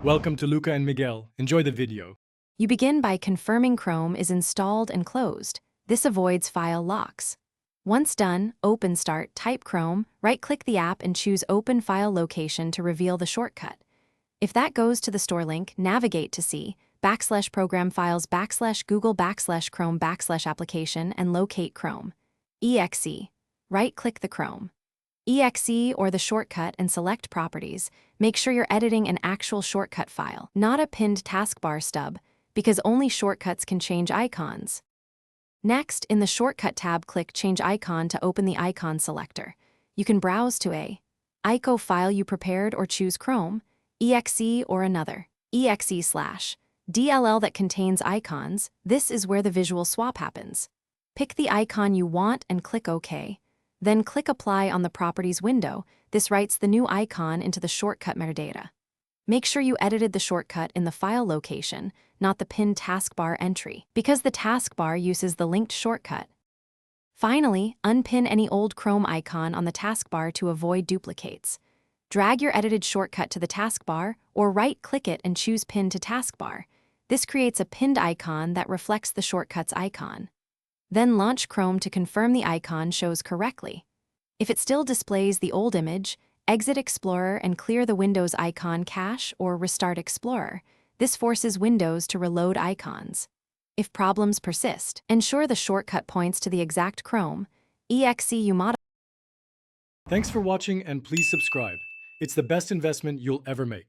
Welcome to Luca and Miguel. Enjoy the video. You begin by confirming Chrome is installed and closed. This avoids file locks. Once done, open Start, type Chrome, right-click the app and choose Open File Location to reveal the shortcut. If that goes to the store link, navigate to C, /program files /Google /Chrome /application and locate Chrome. exe. Right-click the Chrome. exe or the shortcut and select Properties. Make sure you're editing an actual shortcut file, not a pinned taskbar stub, because only shortcuts can change icons. Next, in the Shortcut tab, click Change Icon to open the icon selector. You can browse to a ICO file you prepared or choose Chrome, exe or another, exe/DLL that contains icons. This is where the visual swap happens. Pick the icon you want and click OK. Then click Apply on the Properties window. This writes the new icon into the shortcut metadata. Make sure you edited the shortcut in the file location, not the pinned taskbar entry, because the taskbar uses the linked shortcut. Finally, unpin any old Chrome icon on the taskbar to avoid duplicates. Drag your edited shortcut to the taskbar, or right-click it and choose Pin to Taskbar. This creates a pinned icon that reflects the shortcut's icon. Then launch Chrome to confirm the icon shows correctly. If it still displays the old image, exit Explorer and clear the Windows icon cache or restart Explorer. This forces Windows to reload icons. If problems persist, ensure the shortcut points to the exact Chrome exe you modified. Thanks for watching and please subscribe. It's the best investment you'll ever make.